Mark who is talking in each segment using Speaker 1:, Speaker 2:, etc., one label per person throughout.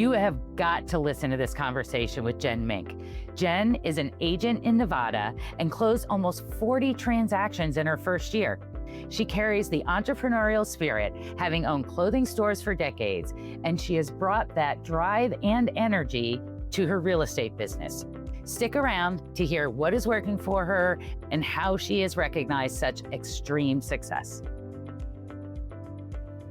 Speaker 1: You have got to listen to this conversation with Jen Mink. Jen is an agent in Nevada and closed almost 40 transactions in her first year. She carries the entrepreneurial spirit, having owned clothing stores for decades, and she has brought that drive and energy to her real estate business. Stick around to hear what is working for her and how she has recognized such extreme success.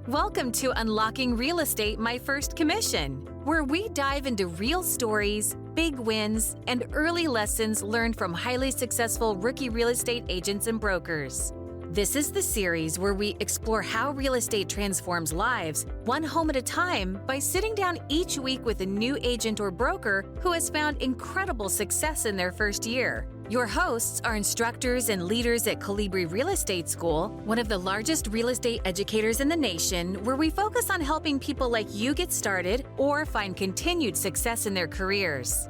Speaker 2: Welcome to Unlocking Real Estate, My First Commission, where we dive into real stories, big wins, and early lessons learned from highly successful rookie real estate agents and brokers. This is the series where we explore how real estate transforms lives, one home at a time, by sitting down each week with a new agent or broker who has found incredible success in their first year. Your hosts are instructors and leaders at Colibri Real Estate School, one of the largest real estate educators in the nation, where we focus on helping people like you get started or find continued success in their careers.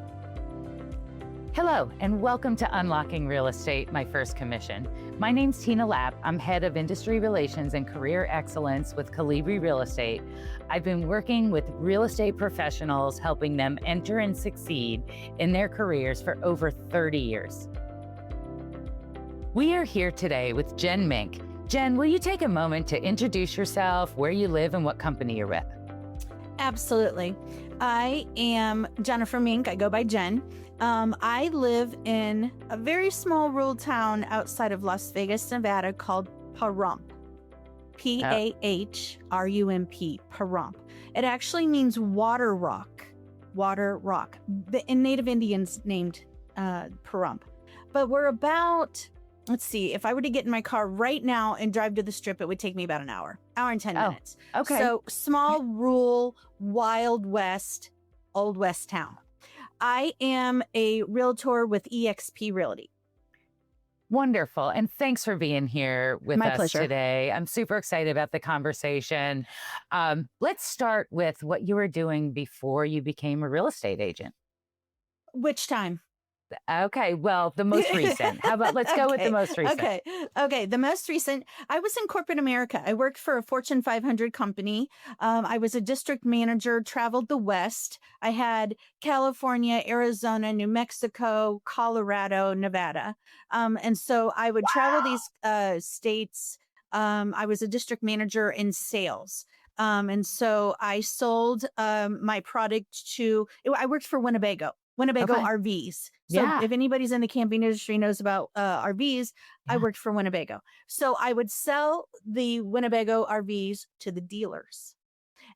Speaker 1: Hello, and welcome to Unlocking Real Estate, My First Commission. My name's Tina Lapp. I'm head of industry relations and career excellence with Colibri Real Estate. I've been working with real estate professionals, helping them enter and succeed in their careers for over 30 years. We are here today with Jen Mink. Jen, will you take a moment to introduce yourself, where you live, and what company you're with?
Speaker 3: Absolutely. I am Jennifer Mink. I go by Jen. I live in a very small rural town outside of Las Vegas, Nevada called Pahrump. P-A-H-R-U-M-P, Pahrump. It actually means water rock. Water rock. The Native Indians named Pahrump. But we're about, let's see, if I were to get in my car right now and drive to the strip, it would take me about an hour and 10 minutes.
Speaker 1: Okay.
Speaker 3: So small, rural, Wild West, Old West town. I am a realtor with eXp Realty.
Speaker 1: Wonderful. And thanks for being here with
Speaker 3: My
Speaker 1: us
Speaker 3: pleasure.
Speaker 1: today. I'm super excited about the conversation. Let's start with what you were doing before you became a real estate agent.
Speaker 3: Which time?
Speaker 1: Okay, well, the most recent. How about let's go with the most recent.
Speaker 3: Okay. The most recent, I was in corporate America. I worked for a Fortune 500 company. I was a district manager, traveled the West. I had California, Arizona, New Mexico, Colorado, Nevada. And so I would travel these states. I was a district manager in sales. And so I sold my product I worked for Winnebago
Speaker 1: Okay.
Speaker 3: RVs. So
Speaker 1: Yeah.
Speaker 3: if anybody's in the camping industry knows about RVs, I worked for Winnebago. So I would sell the Winnebago RVs to the dealers.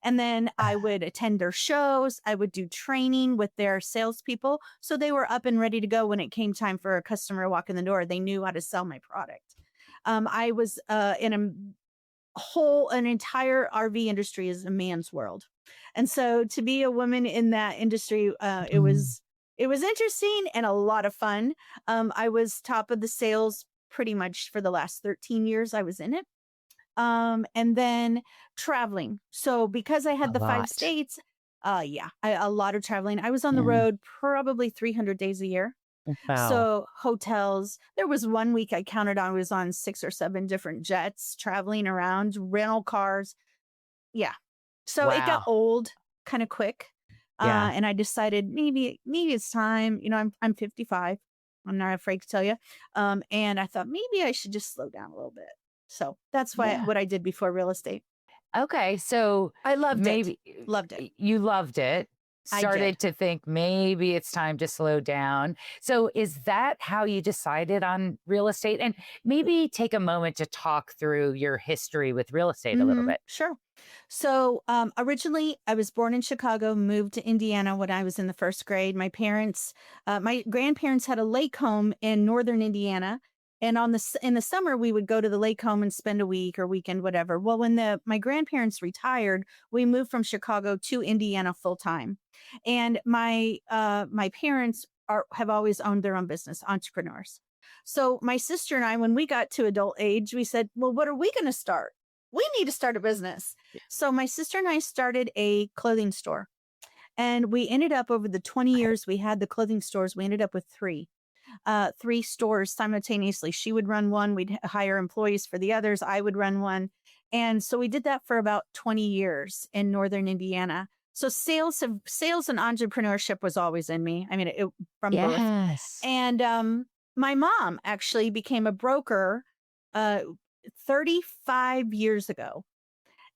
Speaker 3: And then I would attend their shows. I would do training with their salespeople. So they were up and ready to go when it came time for a customer to walk in the door. They knew how to sell my product. I was in an entire RV industry is a man's world. And so to be a woman in that industry, it was interesting and a lot of fun. I was top of the sales pretty much for the last 13 years I was in it. And then traveling. So because I had the 5 states, a lot of traveling. I was on the road probably 300 days a year.
Speaker 1: Wow.
Speaker 3: So hotels, there was one week I counted I was on 6 or 7 different jets, traveling around, rental cars. Yeah. So it got old kind of quick.
Speaker 1: Yeah.
Speaker 3: And I decided maybe it's time. You know, I'm 55. I'm not afraid to tell you. And I thought maybe I should just slow down a little bit. So that's what I did before real estate.
Speaker 1: Okay. So
Speaker 3: I loved
Speaker 1: maybe
Speaker 3: it. Loved it.
Speaker 1: You loved it.
Speaker 3: I
Speaker 1: Started
Speaker 3: did.
Speaker 1: to think maybe it's time to slow down. So is that how you decided on real estate? And maybe take a moment to talk through your history with real estate a little bit.
Speaker 3: Sure. So originally I was born in Chicago, moved to Indiana when I was in the 1st grade. My grandparents had a lake home in northern Indiana. And in the summer, we would go to the lake home and spend a week or weekend, whatever. Well, when my grandparents retired, we moved from Chicago to Indiana full time. And my parents have always owned their own business, entrepreneurs. So my sister and I, when we got to adult age, we said, well, what are we going to start? We need to start a business. Yeah. So my sister and I started a clothing store. And we ended up, over the 20 years we had the clothing stores, we ended up with 3 stores simultaneously. She would run one. We'd hire employees for the others. I would run one. And so we did that for about 20 years in northern Indiana. So sales and entrepreneurship was always in me. I mean, from birth.
Speaker 1: Yes.
Speaker 3: And my mom actually became a broker 35 years ago.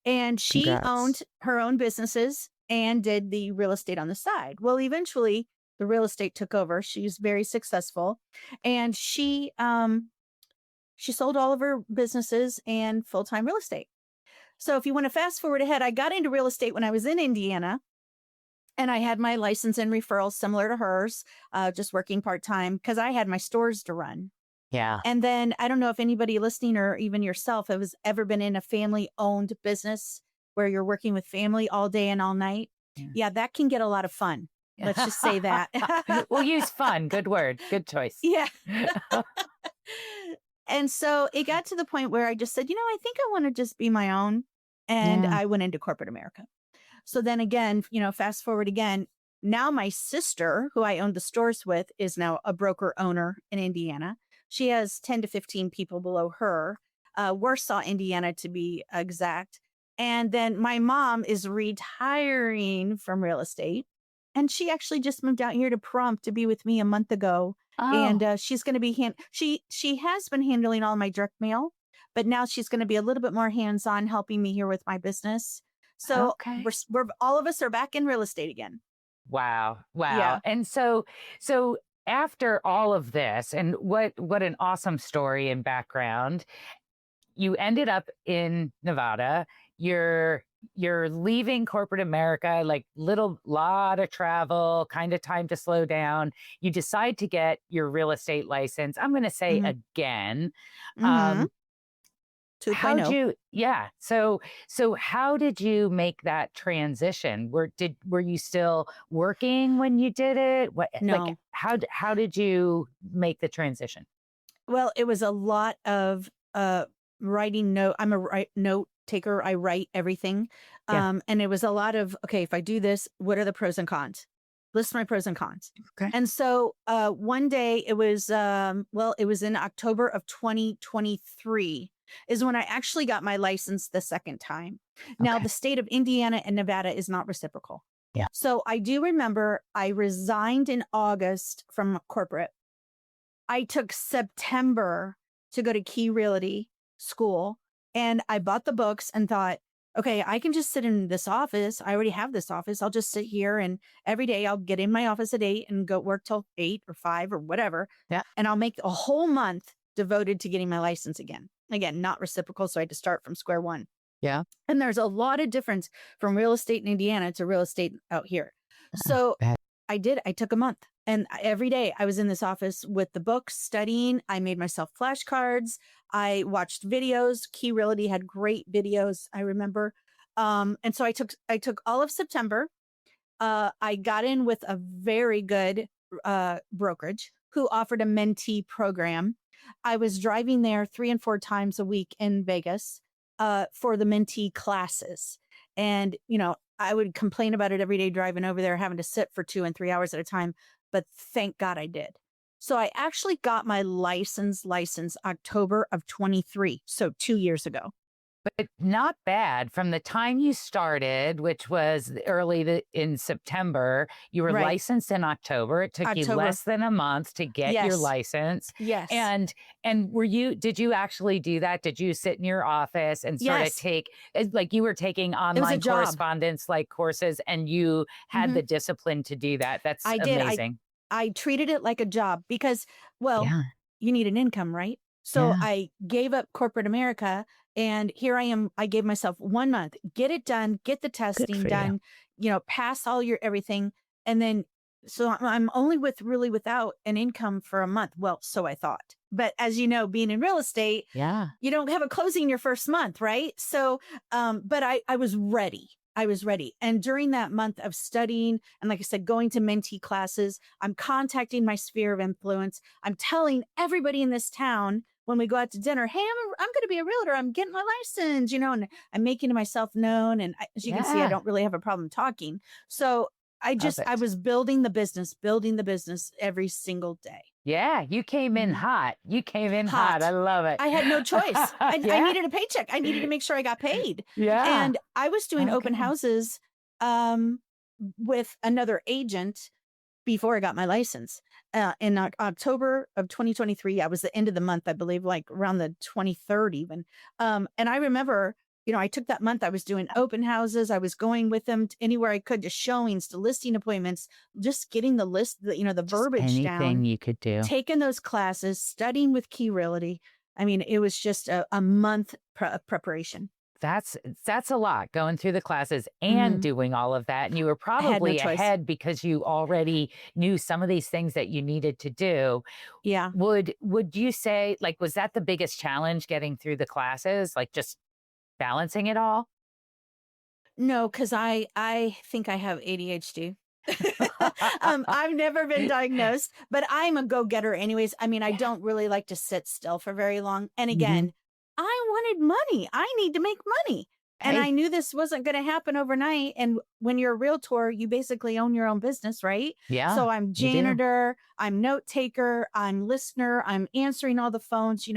Speaker 3: And she
Speaker 1: Congrats.
Speaker 3: owned her own businesses and did the real estate on the side. Well, eventually the real estate took over. She's very successful. And she sold all of her businesses and full-time real estate. So if you want to fast forward ahead, I got into real estate when I was in Indiana. And I had my license and referrals similar to hers, just working part-time because I had my stores to run.
Speaker 1: Yeah.
Speaker 3: And then I don't know if anybody listening or even yourself has ever been in a family-owned business where you're working with family all day and all night. Yeah, that can get a lot of fun. Let's just say that.
Speaker 1: We'll use fun. Good word. Good choice.
Speaker 3: Yeah. And so it got to the point where I just said, I think I want to just be my own. And I went into corporate America. So then again, fast forward again, now my sister, who I owned the stores with, is now a broker owner in Indiana. She has 10 to 15 people below her, Warsaw, Indiana, to be exact. And then my mom is retiring from real estate. And she actually just moved out here to Pahrump to be with me a month ago.
Speaker 1: Oh.
Speaker 3: And she's going to be, she has been handling all my direct mail, but now she's going to be a little bit more hands-on helping me here with my business. So we're all of us are back in real estate again.
Speaker 1: Wow.
Speaker 3: Yeah.
Speaker 1: And so after all of this, and what an awesome story and background, you ended up in Nevada. You're leaving corporate America, like lot of travel, kind of time to slow down. You decide to get your real estate license. I'm going to say again. So how did you make that transition? Were you still working when you did it?
Speaker 3: No.
Speaker 1: Like how did you make the transition?
Speaker 3: Well, it was a lot of writing note. I'm a note taker. I write everything. And it was a lot of, okay, if I do this, what are the pros and cons? List my pros and cons.
Speaker 1: Okay.
Speaker 3: And so one day it was, it was in October of 2023 is when I actually got my license the second time. Now, the state of Indiana and Nevada is not reciprocal.
Speaker 1: Yeah.
Speaker 3: So I do remember I resigned in August from corporate. I took September to go to Key Realty school, and I bought the books and thought, okay, I can just sit in this office. I already have this office. I'll just sit here, and every day I'll get in my office at 8 and go work till 8 or 5 or whatever.
Speaker 1: Yeah.
Speaker 3: And I'll make a whole month devoted to getting my license again. Again, not reciprocal. So I had to start from square one.
Speaker 1: Yeah.
Speaker 3: And there's a lot of difference from real estate in Indiana to real estate out here. So I took a month, and every day I was in this office with the books studying. I made myself flashcards. I watched videos. Key Realty had great videos, I remember. And so I took all of September. I got in with a very good brokerage who offered a mentee program. I was driving there 3 and 4 times a week in Vegas for the mentee classes. And, I would complain about it every day driving over there, having to sit for 2 and 3 hours at a time. But thank God I did. So I actually got my license October of 23. So 2 years ago.
Speaker 1: But not bad. From the time you started, which was early in September, you were licensed in October. It took you less than a month to get your license.
Speaker 3: Yes.
Speaker 1: And did you actually do that? Did you sit in your office and sort of take, like you were taking online correspondence like courses, and you had the discipline to do that? That's amazing.
Speaker 3: I treated it like a job because, you need an income, right? So I gave up corporate America, and here I am. I gave myself 1 month, get it done, get the testing done, pass all your everything. And then, so I'm only without an income for a month. Well, so I thought, but as you know, being in real estate, you don't have a closing your first month, right? So, but I was ready. And during that month of studying, and like I said, going to mentee classes, I'm contacting my sphere of influence. I'm telling everybody in this town when we go out to dinner, hey, I'm going to be a realtor. I'm getting my license, and I'm making myself known. And as you can see, I don't really have a problem talking. So I was building the business every single day.
Speaker 1: Yeah, you came in hot. Hot. I love it.
Speaker 3: I had no choice. I needed a paycheck. I needed to make sure I got paid.
Speaker 1: Yeah.
Speaker 3: And I was doing open houses with another agent before I got my license. In October of 2023, I was the end of the month, I believe, like around the 23rd even. And I remember, I took that month, I was doing open houses. I was going with them to anywhere I could, to showings, to listing appointments, just getting the list, the verbiage
Speaker 1: Anything
Speaker 3: down,
Speaker 1: you could do.
Speaker 3: taking those classes, studying with Key Realty. I mean, it was just a month preparation.
Speaker 1: That's a lot, going through the classes and doing all of that. And you were
Speaker 3: I had no
Speaker 1: probably
Speaker 3: choice.
Speaker 1: ahead because you already knew some of these things that you needed to do.
Speaker 3: Yeah.
Speaker 1: Would you say, like, was that the biggest challenge, getting through the classes, like just balancing it all?
Speaker 3: No, because I think I have ADHD. I've never been diagnosed, but I'm a go-getter anyways. I mean, I don't really like to sit still for very long. And again, I wanted money. I need to make money. And
Speaker 1: Hey.
Speaker 3: I knew this wasn't going to happen overnight. And when you're a realtor, you basically own your own business, right?
Speaker 1: Yeah.
Speaker 3: So I'm
Speaker 1: you do.
Speaker 3: janitor, I'm note taker, I'm listener, I'm answering all the phones.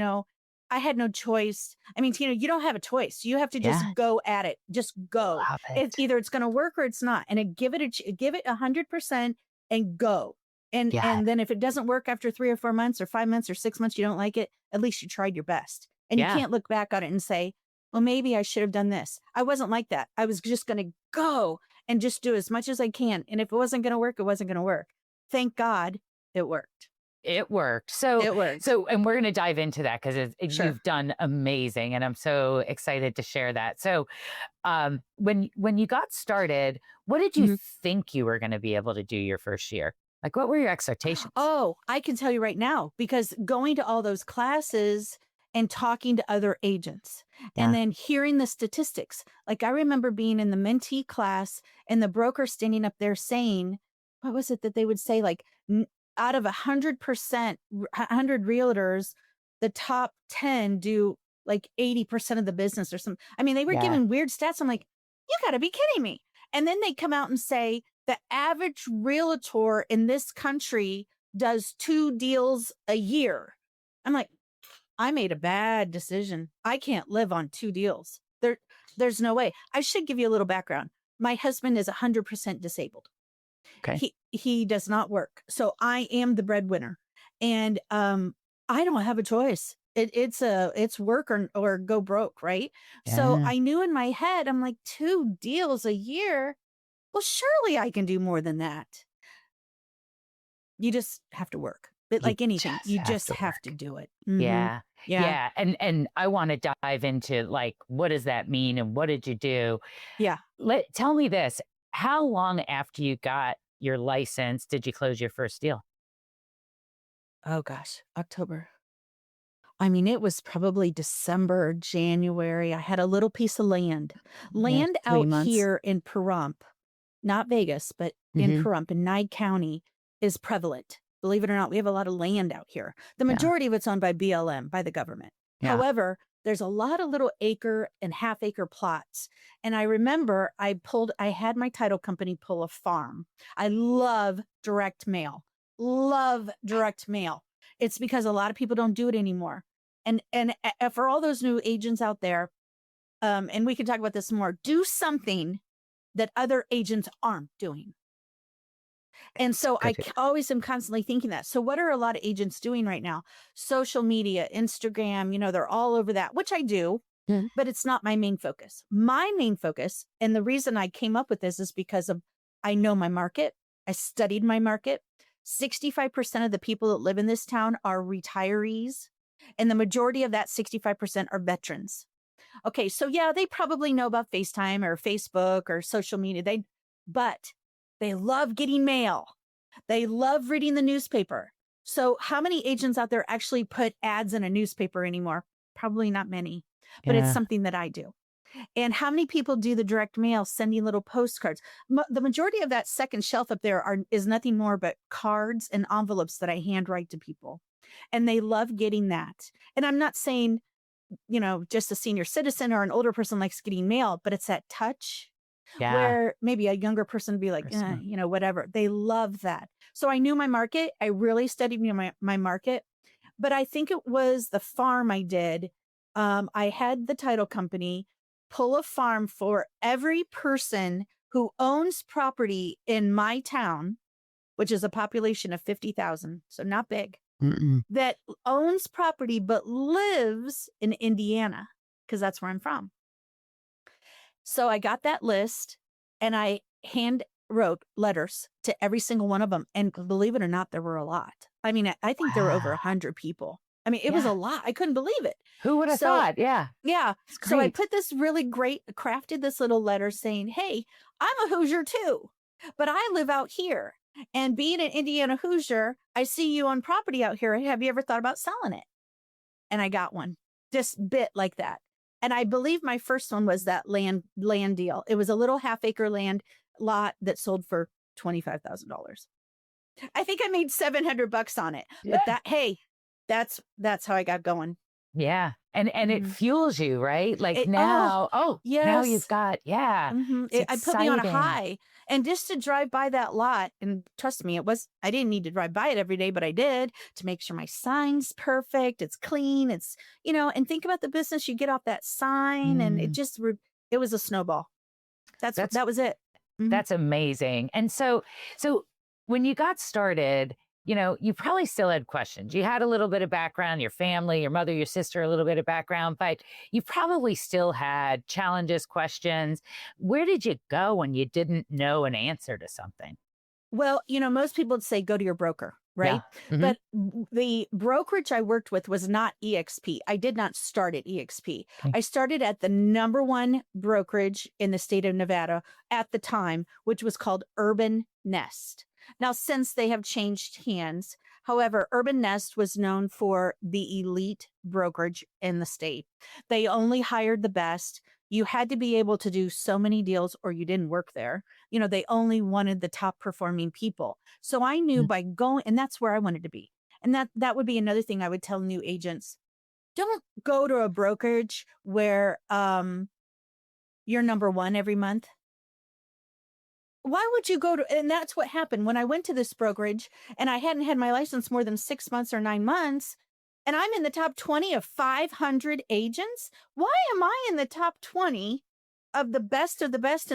Speaker 3: I had no choice. I mean, Tina, you don't have a choice. You have to just
Speaker 1: Yeah.
Speaker 3: go at it. Just go.
Speaker 1: Love it.
Speaker 3: Either it's going to work or it's not. And give it 100% and go. And
Speaker 1: Yeah.
Speaker 3: and then if it doesn't work after 3 or 4 months or 5 months or 6 months, you don't like it, at least you tried your best. And
Speaker 1: Yeah.
Speaker 3: you can't look back on it and say, well, maybe I should have done this. I wasn't like that. I was just going to go and just do as much as I can. And if it wasn't going to work, it wasn't going to work. Thank God it worked.
Speaker 1: It worked. So
Speaker 3: It worked.
Speaker 1: and we're going to dive into that, because
Speaker 3: Sure.
Speaker 1: you've done amazing, and I'm so excited to share that. So, when you got started, what did you think you were going to be able to do your first year? Like, what were your expectations?
Speaker 3: Oh, I can tell you right now, because going to all those classes and talking to other agents and then hearing the statistics. Like, I remember being in the mentee class and the broker standing up there saying, what was it that they would say? Like, out of 100%, 100 realtors, the top 10 do like 80% of the business or something. I mean, they were giving weird stats. I'm like, you got to be kidding me. And then they come out and say the average realtor in this country does 2 deals a year. I'm like, I made a bad decision. I can't live on 2 deals. There's no way. I should give you a little background. My husband is 100% disabled.
Speaker 1: Okay.
Speaker 3: He does not work. So I am the breadwinner, and I don't have a choice. It's work or go broke, right? So
Speaker 1: Yeah.
Speaker 3: I knew in my head, I'm like, 2 deals a year. Well, surely I can do more than that. You just have to work. But like anything, you just have to do it.
Speaker 1: Yeah.
Speaker 3: Yeah.
Speaker 1: And I want to dive into, like, what does that mean and what did you do?
Speaker 3: Yeah.
Speaker 1: Tell me this. How long after you got your license did you close your first deal?
Speaker 3: Oh gosh, October. I mean, it was probably December, January. I had a little piece of land
Speaker 1: Yeah, 3
Speaker 3: out
Speaker 1: months.
Speaker 3: here in Pahrump, not Vegas, but in Pahrump in Nye County is prevalent. Believe it or not, we have a lot of land out here. The majority of it's owned by BLM, by the government.
Speaker 1: Yeah.
Speaker 3: However, there's a lot of little acre and half acre plots. And I remember I had my title company pull a farm. I love direct mail. It's because a lot of people don't do it anymore. And for all those new agents out there, and we can talk about this more, do something that other agents aren't doing. And so I always am constantly thinking that. So what are a lot of agents doing right now? Social media, Instagram, they're all over that, which I do, but it's not my main focus. My main focus, and the reason I came up with this is because I know my market. I studied my market. 65% of the people that live in this town are retirees, and the majority of that 65% are veterans. Okay, so yeah, they probably know about FaceTime or Facebook or social media. But they love getting mail. They love reading the newspaper. So how many agents out there actually put ads in a newspaper anymore? Probably not many, but it's something that I do. And how many people do the direct mail, sending little postcards? The majority of that second shelf up there is nothing more but cards and envelopes that I handwrite to people. And they love getting that. And I'm not saying, just a senior citizen or an older person likes getting mail, but it's that touch.
Speaker 1: Yeah.
Speaker 3: Where maybe a younger person would be like, whatever. They love that. So I knew my market. I really studied my market. But I think it was the farm I did. I had the title company pull a farm for every person who owns property in my town, which is a population of 50,000, so not big, that owns property but lives in Indiana because that's where I'm from. So I got that list and I hand wrote letters to every single one of them. And believe it or not, there were a lot. I mean, I think there were over
Speaker 1: Wow.
Speaker 3: 100 people. I mean, it was a lot. I couldn't believe it.
Speaker 1: Who would have
Speaker 3: So
Speaker 1: thought? Yeah.
Speaker 3: yeah.
Speaker 1: It's
Speaker 3: So I
Speaker 1: great.
Speaker 3: put this really great, crafted this little letter saying, hey, I'm a Hoosier too, but I live out here. And being an Indiana Hoosier, I see you on property out here. Have you ever thought about selling it? And I got one, just bit like that. And I believe my first one was that land deal. It was a little half-acre land lot that sold for $25,000. I think I made $700 on it.
Speaker 1: Yeah.
Speaker 3: But hey, that's how I got going.
Speaker 1: Yeah. And it fuels you, right? Like now, now
Speaker 3: yes.
Speaker 1: you've got,
Speaker 3: I put me on a
Speaker 1: exciting.
Speaker 3: high. And just to drive by that lot, and trust me, I didn't need to drive by it every day, but I did to make sure my sign's perfect. It's clean. It's, and think about the business you get off that sign. And it just, it was a snowball. That was it.
Speaker 1: That's amazing. And so when you got started, you probably still had questions. You had a little bit of background, your family, your mother, your sister, a little bit of background, but you probably still had challenges, questions. Where did you go when you didn't know an answer to something?
Speaker 3: Well, most people would say go to your broker, right?
Speaker 1: Yeah.
Speaker 3: But the brokerage I worked with was not EXP. I did not start at EXP.
Speaker 1: Okay.
Speaker 3: I started at the #1 brokerage in the state of Nevada at the time, which was called Urban Nest. Now, since they have changed hands, however, Urban Nest was known for the elite brokerage in the state. They only hired the best. You had to be able to do so many deals or you didn't work there. They only wanted the top performing people. So I knew by going, and that's where I wanted to be. And that would be another thing I would tell new agents. Don't go to a brokerage where you're #1 every month. Why would you go to, and that's what happened when I went to this brokerage and I hadn't had my license more than 6 months or 9 months. And I'm in the top 20 of 500 agents. Why am I in the top 20 of the best in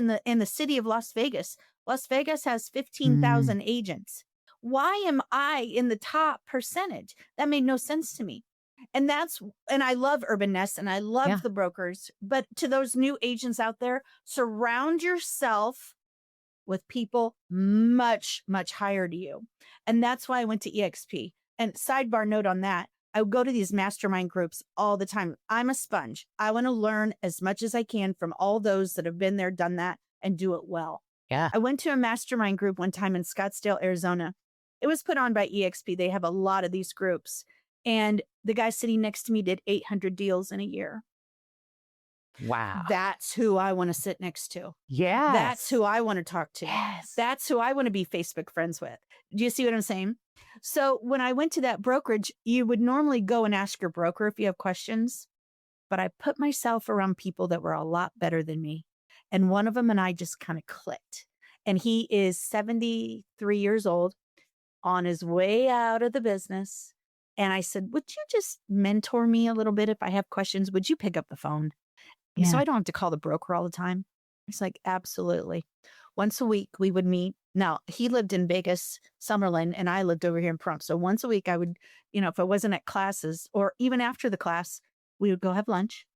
Speaker 3: the city of Las Vegas? Las Vegas has 15,000 agents. Why am I in the top percentage? That made no sense to me. And I love Urban Nest and I love the brokers, but to those new agents out there, surround yourself with people much, much higher to you. And that's why I went to EXP. And sidebar note on that, I would go to these mastermind groups all the time. I'm a sponge. I want to learn as much as I can from all those that have been there, done that, and do it well.
Speaker 1: Yeah.
Speaker 3: I went to a mastermind group one time in Scottsdale, Arizona. It was put on by EXP. They have a lot of these groups. And the guy sitting next to me did 800 deals in a year.
Speaker 1: Wow.
Speaker 3: That's who I want to sit next to.
Speaker 1: Yes.
Speaker 3: That's who I want to talk to.
Speaker 1: Yes.
Speaker 3: That's who I want to be Facebook friends with. Do you see what I'm saying? So when I went to that brokerage, you would normally go and ask your broker if you have questions, but I put myself around people that were a lot better than me. And one of them and I just kind of clicked. And he is 73 years old, on his way out of the business. And I said, would you just mentor me a little bit if I have questions? Would you pick up the phone? So I don't have to call the broker all the time. It's like, absolutely. Once a week we would meet. Now he lived in Vegas, Summerlin, and I lived over here in Pahrump. So once a week I would, if I wasn't at classes or even after the class, we would go have lunch.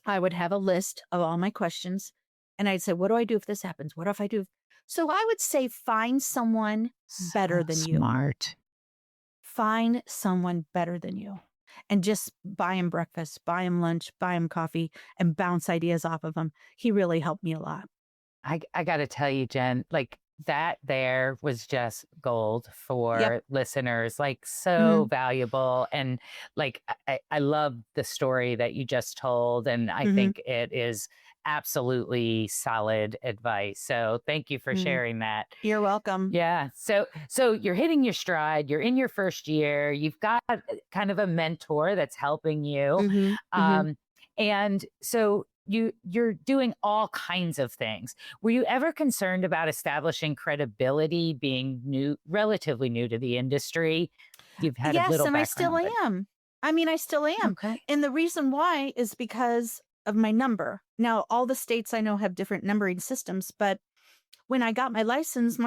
Speaker 3: I would have a list of all my questions and I'd say, what do I do if this happens? What if I do? So I would say, find someone better than you.
Speaker 1: Smart.
Speaker 3: Find someone better than you. And just buy him breakfast, buy him lunch, buy him coffee, and bounce ideas off of him. He really helped me a lot.
Speaker 1: I got to tell you, Jen, like that there was just gold for listeners, like so valuable. And like, I love the story that you just told. And I think it is absolutely solid advice. So thank you for sharing that.
Speaker 3: You're welcome.
Speaker 1: Yeah. So you're hitting your stride. You're in your first year. You've got kind of a mentor that's helping you. And so you're doing all kinds of things. Were you ever concerned about establishing credibility, being relatively new to the industry? You've had a little background.
Speaker 3: Yes, and I still am. I mean, I still am.
Speaker 1: Okay.
Speaker 3: And the reason why is because of my number. Now, all the states I know have different numbering systems, but when I got my license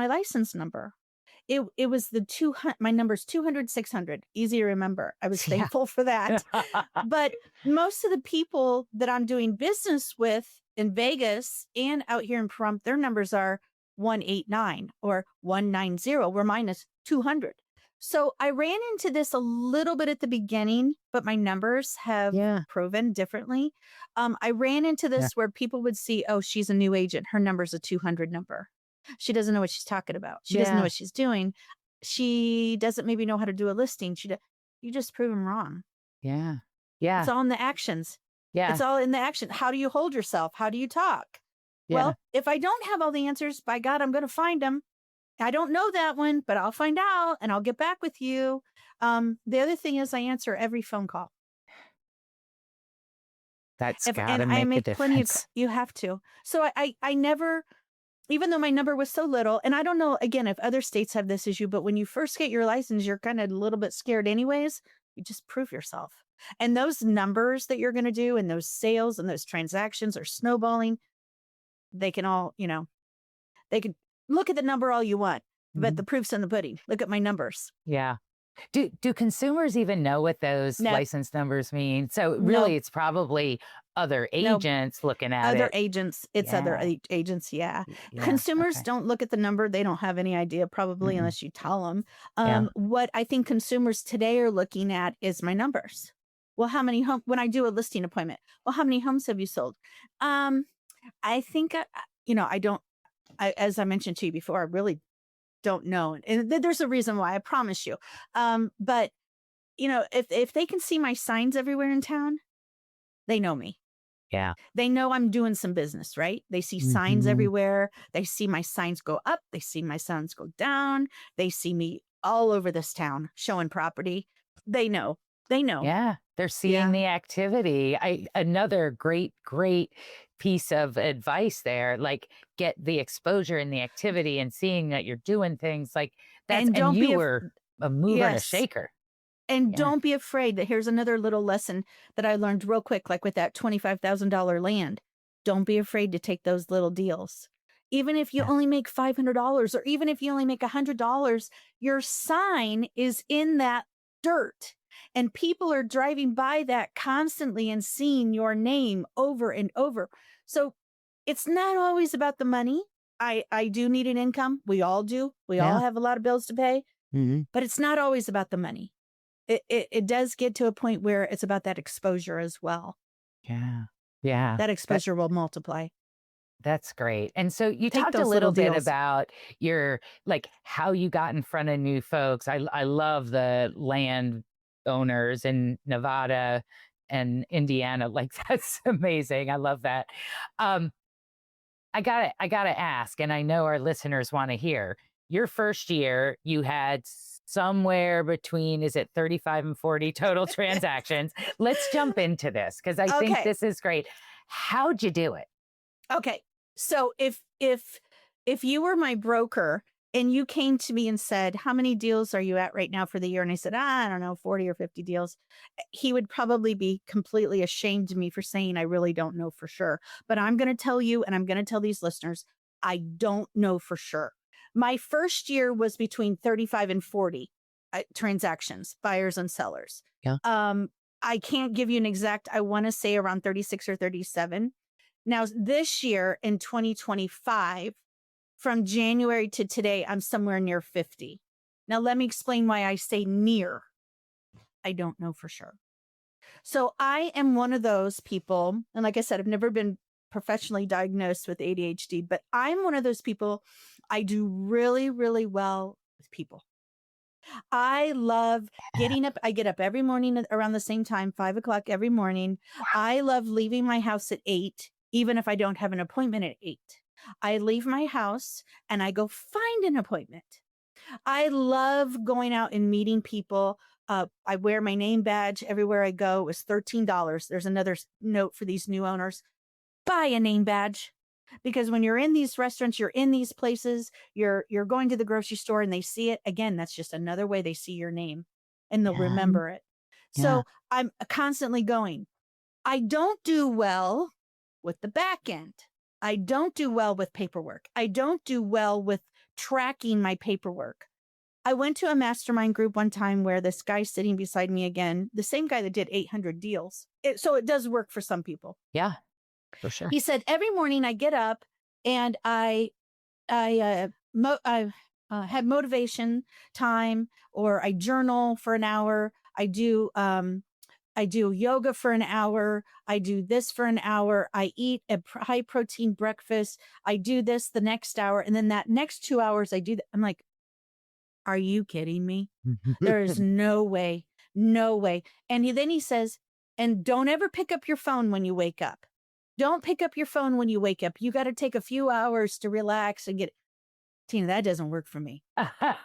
Speaker 3: number, it was the 200, my number's 200, 600, easy to remember. I was
Speaker 1: Yeah.
Speaker 3: thankful for that. But most of the people that I'm doing business with in Vegas and out here in Pahrump, their numbers are 189 or 190, where mine is 200. So I ran into this a little bit at the beginning, but my numbers have
Speaker 1: Yeah.
Speaker 3: proven differently. I ran into
Speaker 1: Yeah.
Speaker 3: this where people would see, oh, she's a new agent. Her number's a 200 number. She doesn't know what she's talking about. She doesn't know
Speaker 1: Yeah.
Speaker 3: what she's doing. She doesn't maybe know how to do a listing. You just prove them wrong.
Speaker 1: Yeah.
Speaker 3: It's
Speaker 1: Yeah.
Speaker 3: all in the actions.
Speaker 1: Yeah.
Speaker 3: It's all in the action. How do you hold yourself? How do you talk?
Speaker 1: Yeah.
Speaker 3: Well, if I don't have all the answers, by God, I'm going to find them. I don't know that one, but I'll find out and I'll get back with you. The other thing is I answer every phone call.
Speaker 1: That's
Speaker 3: And
Speaker 1: gotta
Speaker 3: I
Speaker 1: make a
Speaker 3: make plenty of,
Speaker 1: difference.
Speaker 3: you have to. So I never, even though my number was so little, and I don't know, again, if other states have this issue, but when you first get your license, you're kind of a little bit scared anyways. You just prove yourself. And those numbers that you're going to do and those sales and those transactions are snowballing. They can all, they can look at the number all you want, but
Speaker 1: Mhm.
Speaker 3: the proof's in the pudding. Look at my numbers.
Speaker 1: Yeah. Do consumers even know what those
Speaker 3: No,
Speaker 1: license numbers mean? So
Speaker 3: no,
Speaker 1: really, it's probably other
Speaker 3: no.
Speaker 1: agents looking at
Speaker 3: Other
Speaker 1: it.
Speaker 3: agents, it's other
Speaker 1: Yeah.
Speaker 3: agents. Yeah.
Speaker 1: Yeah.
Speaker 3: Consumers
Speaker 1: Okay.
Speaker 3: don't look at the number. They don't have any idea, probably,
Speaker 1: Mm-mm.
Speaker 3: unless you tell them.
Speaker 1: Yeah.
Speaker 3: What I think consumers today are looking at is my numbers. Well, how many when I do a listing appointment, well, how many homes have you sold? Um, I think, I don't, as I mentioned to you before, I really don't know. And there's a reason why, I promise you. But, if they can see my signs everywhere in town, they know me.
Speaker 1: Yeah.
Speaker 3: They know I'm doing some business, right? They see signs
Speaker 1: Mhm.
Speaker 3: everywhere. They see my signs go up. They see my signs go down. They see me all over this town showing property. They know. They know.
Speaker 1: Yeah. They're seeing
Speaker 3: Yeah.
Speaker 1: the activity. Another great piece of advice there, like get the exposure and the activity and seeing that you're doing things like that's
Speaker 3: And
Speaker 1: and
Speaker 3: don't
Speaker 1: you
Speaker 3: be
Speaker 1: were a mover and a
Speaker 3: yes.
Speaker 1: shaker.
Speaker 3: And
Speaker 1: Yeah.
Speaker 3: don't be afraid that here's another little lesson that I learned real quick, like with that $25,000 land. Don't be afraid to take those little deals. Even if you
Speaker 1: Yeah.
Speaker 3: only make $500 or even if you only make $100, your sign is in that dirt. And people are driving by that constantly and seeing your name over and over. So it's not always about the money. I do need an income. We all do. We all
Speaker 1: Yeah.
Speaker 3: have a lot of bills to pay,
Speaker 1: Mhm.
Speaker 3: but it's not always about the money. It does get to a point where it's about that exposure as well.
Speaker 1: Yeah. Yeah.
Speaker 3: That
Speaker 1: That
Speaker 3: exposure will multiply.
Speaker 1: that's great. And so you
Speaker 3: Take
Speaker 1: talked a
Speaker 3: those little
Speaker 1: little bit
Speaker 3: deals.
Speaker 1: about your like how you got in front of new folks. I love the land owners in Nevada and Indiana. Like that's amazing. I love that. Um I gotta ask, and I know our listeners want to hear. Your first year, you had somewhere between, is it 35 and 40 total transactions? Let's jump into this because I think
Speaker 3: Okay.
Speaker 1: this is great. How'd you do it?
Speaker 3: Okay. So if you were my broker and you came to me and said, "How many deals are you at right now for the year?" And I said, "I don't know, 40 or 50 deals." He would probably be completely ashamed of me for saying, "I really don't know for sure." But I'm going to tell you and I'm going to tell these listeners, I don't know for sure. My first year was between 35 and 40 transactions, buyers and sellers.
Speaker 1: Yeah.
Speaker 3: I can't give you an exact, I want to say around 36 or 37. Now, this year in 2025, from January to today, I'm somewhere near 50. Now, let me explain why I say near. I don't know for sure. So I am one of those people, and like I said, I've never been professionally diagnosed with ADHD, but I'm one of those people. I do really, really well with people. I love getting up. I get up every morning around the same time, 5 o'clock every morning. I love leaving my house at 8, even if I don't have an appointment at 8. I leave my house and I go find an appointment. I love going out and meeting people. I wear my name badge everywhere I go. It was $13. There's another note for these new owners. Buy a name badge. Because when you're in these restaurants, you're in these places, you're going to the grocery store and they see it. Again, that's just another way they see your name and they'll
Speaker 1: Yeah.
Speaker 3: remember it.
Speaker 1: Yeah.
Speaker 3: So I'm constantly going. I don't do well with the back end. I don't do well with paperwork. I don't do well with tracking my paperwork. I went to a mastermind group one time where this guy sitting beside me again, the same guy that did 800 deals. So it does work for some people.
Speaker 1: Yeah, for sure.
Speaker 3: He said, every morning I get up and I have motivation time, or I journal for an hour. I do yoga for an hour. I do this for an hour. I eat a high protein breakfast. I do this the next hour. And then that next 2 hours, I do that. I'm like, are you kidding me? There is no way, no way. And then he says, and don't ever pick up your phone when you wake up. Don't pick up your phone when you wake up. You got to take a few hours to relax and get. Tina, that doesn't work for me.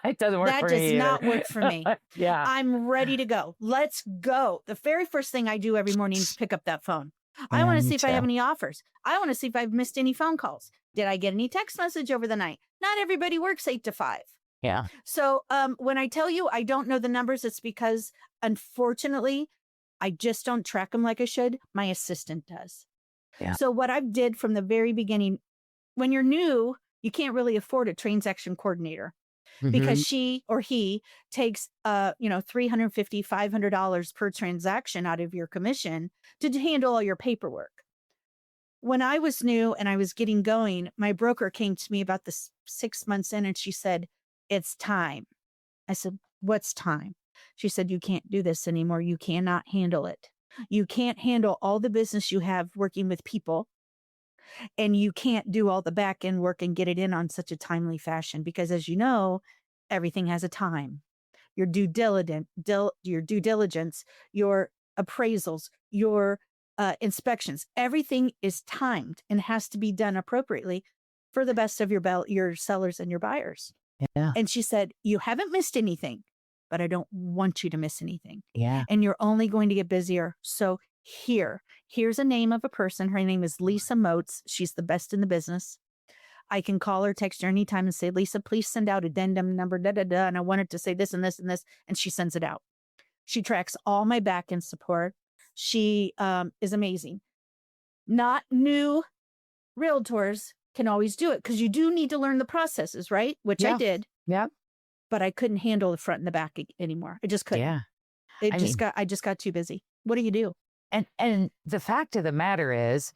Speaker 1: It doesn't work
Speaker 3: that
Speaker 1: for me.
Speaker 3: That does not work for me.
Speaker 1: Yeah.
Speaker 3: I'm ready to go. Let's go. The very first thing I do every morning is pick up that phone. I want to see if I have any offers. I want to see if I've missed any phone calls. Did I get any text message over the night? Not everybody works 8 to 5.
Speaker 1: Yeah.
Speaker 3: So when I tell you I don't know the numbers, it's because, unfortunately, I just don't track them like I should. My assistant does. Yeah. So what I did from the very beginning, when you're new, you can't really afford a transaction coordinator because she or he takes, $350, $500 per transaction out of your commission to handle all your paperwork. When I was new and I was getting going, my broker came to me about this 6 months in and she said, it's time. I said, what's time? She said, you can't do this anymore. You cannot handle it. You can't handle all the business you have working with people. And you can't do all the back end work and get it in on such a timely fashion because, as you know, everything has a time. Your due diligence, your appraisals, your inspections, everything is timed and has to be done appropriately for the best of your sellers and your buyers.
Speaker 1: Yeah.
Speaker 3: And she said, you haven't missed anything, but I don't want you to miss anything.
Speaker 1: Yeah.
Speaker 3: And you're only going to get busier. So here's a name of a person. Her name is Lisa Moats. She's the best in the business. I can call her, text her anytime and say, Lisa, please send out addendum number, and I want it to say this and this and this. And she sends it out. She tracks all my back end support. She is amazing. Not new realtors can always do it because you do need to learn the processes, right? Which I did.
Speaker 1: Yeah.
Speaker 3: But I couldn't handle the front and the back anymore. I just couldn't.
Speaker 1: Yeah.
Speaker 3: I just got too busy. What do you do?
Speaker 1: And the fact of the matter is,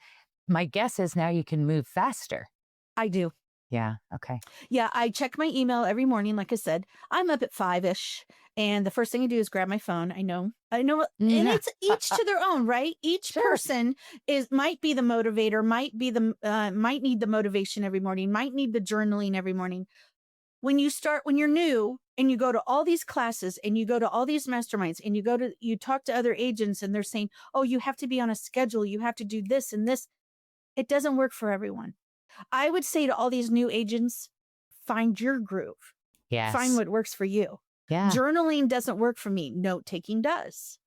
Speaker 1: my guess is now you can move faster.
Speaker 3: I do.
Speaker 1: Yeah. Okay.
Speaker 3: Yeah. I check my email every morning. Like I said, I'm up at 5-ish. And the first thing I do is grab my phone. I know. And it's each to their own, right? Each person might be the motivator, might need the motivation every morning, might need the journaling every morning. When you're new and you go to all these classes and you go to all these masterminds and you talk to other agents and they're saying, oh, you have to be on a schedule. You have to do this and this. It doesn't work for everyone. I would say to all these new agents, find your groove.
Speaker 1: Yes.
Speaker 3: Find what works for you.
Speaker 1: Yeah.
Speaker 3: Journaling doesn't work for me. Note taking does.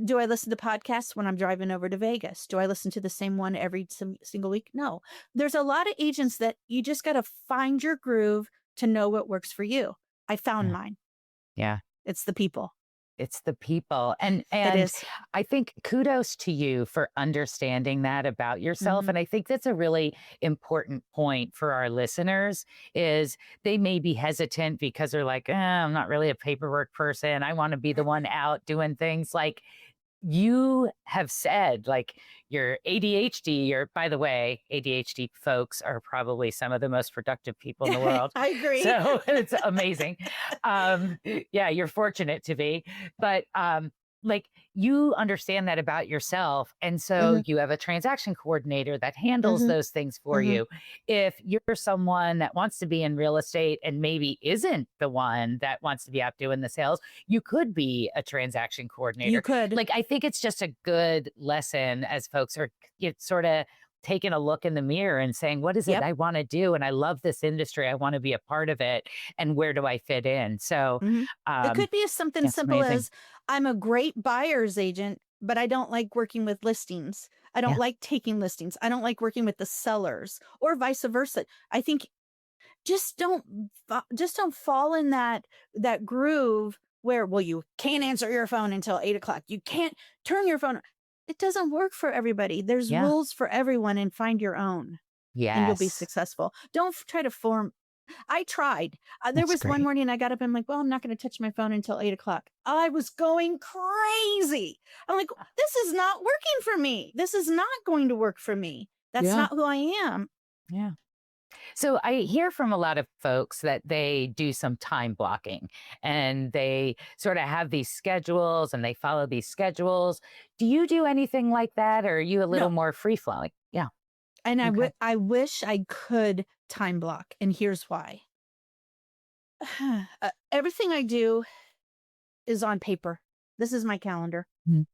Speaker 3: Do I listen to podcasts when I'm driving over to Vegas? Do I listen to the same one every single week? No. There's a lot of agents that you just got to find your groove to know what works for you. I found mine.
Speaker 1: Yeah.
Speaker 3: It's the people.
Speaker 1: It's the people. And
Speaker 3: it is.
Speaker 1: I think kudos to you for understanding that about yourself. And I think that's a really important point for our listeners is they may be hesitant because they're like, I'm not really a paperwork person. I want to be the one out doing things. Like you have said, like your ADHD, by the way, ADHD folks are probably some of the most productive people in the world.
Speaker 3: I agree.
Speaker 1: So it's amazing. Yeah, you're fortunate to be, but like you understand that about yourself. And so you have a transaction coordinator that handles those things for you. If you're someone that wants to be in real estate and maybe isn't the one that wants to be out doing the sales, you could be a transaction coordinator.
Speaker 3: You could.
Speaker 1: Like, I think it's just a good lesson as folks are sort of taking a look in the mirror and saying, what is it I want to do? And I love this industry. I want to be a part of it. And where do I fit in? So
Speaker 3: it could be something simple as I'm a great buyer's agent, but I don't like working with listings. I don't like taking listings. I don't like working with the sellers or vice versa. I think just don't fall in that groove where, well, you can't answer your phone until 8 o'clock. You can't turn your phone. it doesn't work for everybody. There's
Speaker 1: Yeah.
Speaker 3: rules for everyone, and find your own and you'll be
Speaker 1: Yes.
Speaker 3: successful. Don't try to form. I tried. There
Speaker 1: That's
Speaker 3: was one
Speaker 1: great.
Speaker 3: morning I got up and I'm like, well, I'm not going to touch my phone until 8 o'clock. I was going crazy. I'm like, this is not working for me. This is not going to work for me. That's
Speaker 1: Yeah.
Speaker 3: not who I am.
Speaker 1: Yeah. So I hear from a lot of folks that they do some time blocking and they sort of have these schedules and they follow these schedules. Do you do anything like that, or are you a little
Speaker 3: No.
Speaker 1: more free flowing? Yeah.
Speaker 3: And
Speaker 1: Okay.
Speaker 3: I wish I could time block. And here's why. Everything I do is on paper. This is my calendar.
Speaker 1: Mm.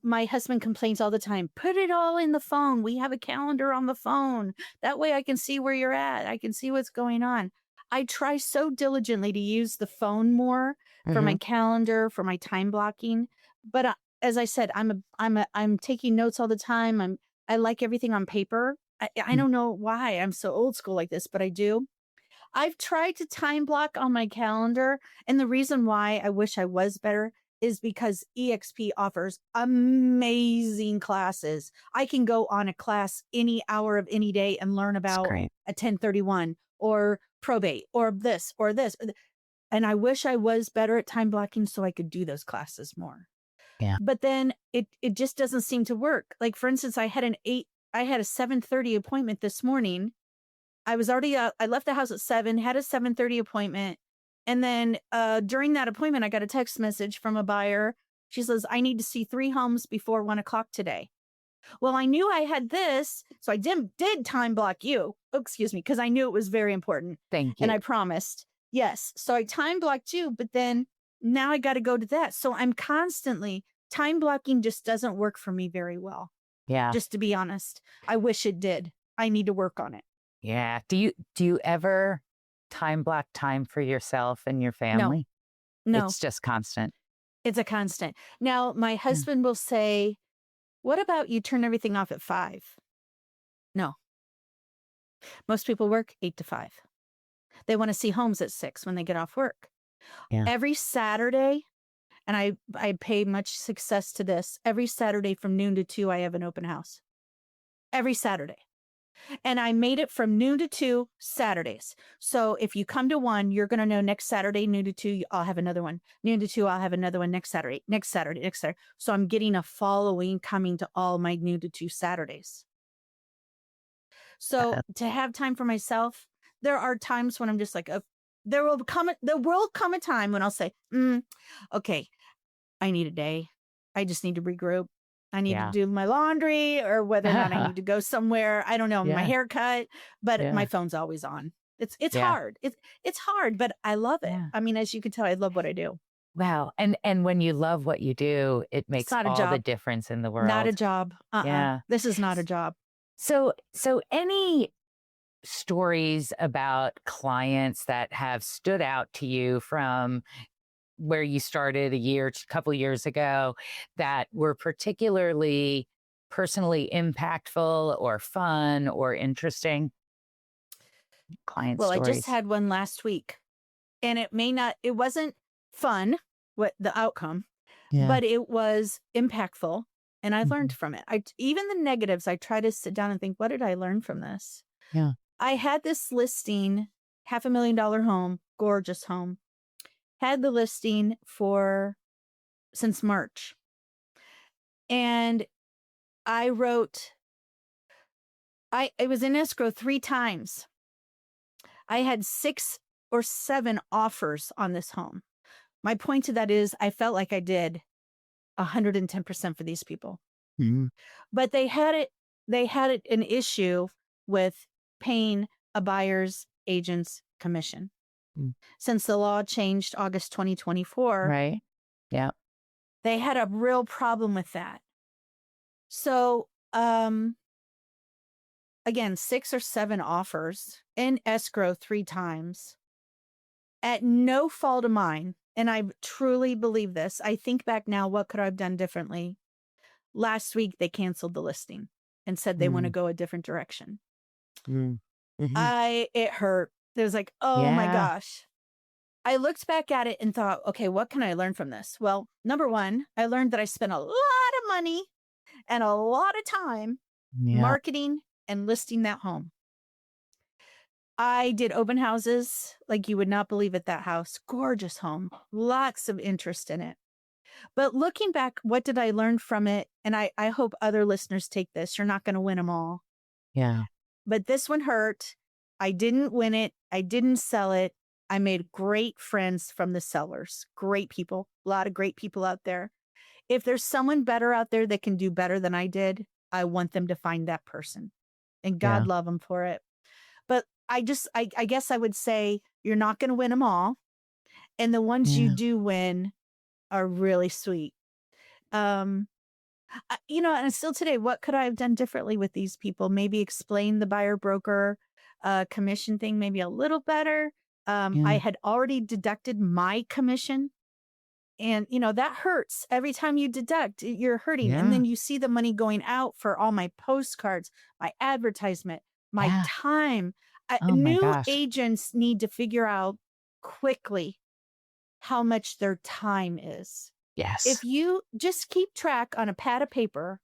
Speaker 3: My husband complains all the time, put it all in the phone. We have a calendar on the phone. That way I can see where you're at. I can see what's going on. I try so diligently to use the phone more for my calendar, for my time blocking. But as I said, I'm taking notes all the time. I like everything on paper. I don't know why I'm so old school like this, but I do. I've tried to time block on my calendar. And the reason why I wish I was better is because EXP offers amazing classes. I can go on a class any hour of any day and learn
Speaker 1: That's
Speaker 3: about
Speaker 1: great.
Speaker 3: a 1031 or probate or this or this. And I wish I was better at time blocking so I could do those classes more.
Speaker 1: Yeah.
Speaker 3: But then it just doesn't seem to work. Like, for instance, I had a 7:30 appointment this morning. I was already I left the house at 7, had a 7:30 appointment. And then during that appointment, I got a text message from a buyer. She says, I need to see 3 homes before 1 o'clock today. Well, I knew I had this, so I did time block you. Oh, excuse me, because I knew it was very important.
Speaker 1: Thank
Speaker 3: And
Speaker 1: you.
Speaker 3: I promised. Yes. So I time blocked you, but then now I got to go to that. So I'm constantly time blocking just doesn't work for me very well.
Speaker 1: Yeah.
Speaker 3: Just to be honest. I wish it did. I need to work on it.
Speaker 1: Yeah. Do you ever time block time for yourself and your family?
Speaker 3: No,
Speaker 1: It's just constant.
Speaker 3: it's a constant. Now, my
Speaker 1: Yeah.
Speaker 3: husband will say, what about you turn everything off at 5? No. Most people work 8 to 5. They want to see homes at 6 when they get off work.
Speaker 1: Yeah.
Speaker 3: Every Saturday, and I pay much success to this, every Saturday from noon to 2, I have an open house. Every Saturday. And I made it from noon to 2 Saturdays. So if you come to one, you're going to know next Saturday, noon to 2, I'll have another one. Noon to 2, I'll have another one next Saturday, next Saturday, next Saturday. So I'm getting a following coming to all my noon to 2 Saturdays. So to have time for myself, there are times when I'm just like, there will come a time when I'll say, okay, I need a day. I just need to regroup. I need to
Speaker 1: Yeah.
Speaker 3: do my laundry, or whether or not I need to go somewhere. I don't know, my
Speaker 1: Yeah.
Speaker 3: haircut, but
Speaker 1: Yeah.
Speaker 3: my phone's always on. It's
Speaker 1: Yeah.
Speaker 3: hard. It's hard, but I love it.
Speaker 1: Yeah.
Speaker 3: I mean, as you can tell, I love what I do.
Speaker 1: Wow. And when you love what you do, it
Speaker 3: It's
Speaker 1: makes
Speaker 3: not a
Speaker 1: all the
Speaker 3: job.
Speaker 1: difference in the world.
Speaker 3: Not a job.
Speaker 1: Yeah.
Speaker 3: This is not a job.
Speaker 1: So any stories about clients that have stood out to you from where you started a couple years ago that were particularly personally impactful or fun or interesting? Client
Speaker 3: Well, I
Speaker 1: stories.
Speaker 3: just had one last week, and it wasn't fun, what the outcome,
Speaker 1: Yeah.
Speaker 3: but it was impactful, and I learned
Speaker 1: Mhm.
Speaker 3: from it. Even the negatives, I try to sit down and think, what did I learn from this?
Speaker 1: Yeah.
Speaker 3: I had this listing, $500,000 home, gorgeous home. Had the listing since March. And I wrote, it was in escrow 3 times. I had 6 or 7 offers on this home. My point to that is I felt like I did 110% for these people.
Speaker 1: Mhm.
Speaker 3: But they had an issue with paying a buyer's agent's commission.
Speaker 1: Mm.
Speaker 3: Since the law changed August 2024,
Speaker 1: Right. Yeah.
Speaker 3: they had a real problem with that. So, again, 6 or 7 offers in escrow 3 times at no fault of mine. And I truly believe this. I think back now, what could I have done differently? Last week, they canceled the listing and said they want to go a different direction.
Speaker 1: Mm. Mhm.
Speaker 3: It hurt. It was like, oh my
Speaker 1: Yeah.
Speaker 3: gosh. I looked back at it and thought, okay, what can I learn from this? Well, number one, I learned that I spent a lot of money and a lot of time marketing and listing that home. I did open houses like you would not believe at that house. Gorgeous home, lots of interest in it. But looking back, what did I learn from it? And I hope other listeners take this. You're not going to win them all.
Speaker 1: Yeah.
Speaker 3: But this one hurt. I didn't win it. I didn't sell it. I made great friends from the sellers. Great people. A lot of great people out there. If there's someone better out there that can do better than I did, I want them to find that person. And God love them for it. But I guess I would say you're not going to win them all. And the ones you do win are really sweet. And still today, what could I have done differently with these people? Maybe explain the buyer broker commission thing maybe a little better. I had already deducted my commission. And, that hurts. Every time you deduct, you're hurting. And then you see the money going out for all my postcards, my advertisement, my time. New agents need to figure out quickly how much their time is.
Speaker 1: Yes.
Speaker 3: If you just keep track on a pad of paper,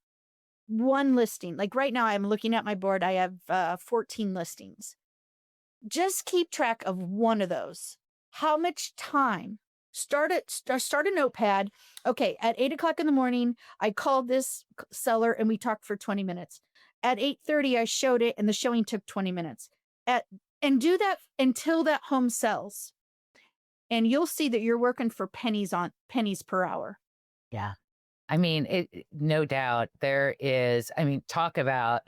Speaker 3: one listing, like right now I'm looking at my board, I have 14 listings. Just keep track of one of those. How much time? Start a notepad. Okay, at 8:00 in the morning, I called this seller and we talked for 20 minutes. At 8:30, I showed it and the showing took 20 minutes. And do that until that home sells. And you'll see that you're working for pennies per hour.
Speaker 1: Yeah. I mean, no doubt there is, talk about,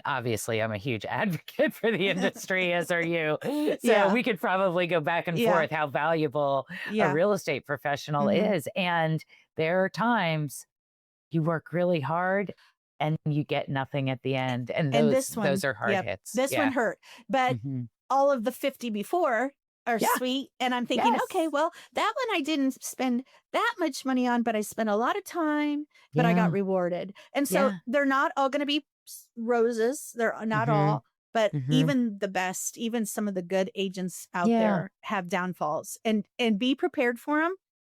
Speaker 1: obviously I'm a huge advocate for the industry, as are you. So we could probably go back and forth how valuable a real estate professional is. And there are times you work really hard and you get nothing at the end. And those are hard hits.
Speaker 3: This one hurt. But all of the 50 before are sweet. And I'm thinking, okay, well, that one I didn't spend that much money on, but I spent a lot of time, but I got rewarded. And so they're not all going to be roses. They're not all, but even the best, even some of the good agents out there have downfalls, and be prepared for them.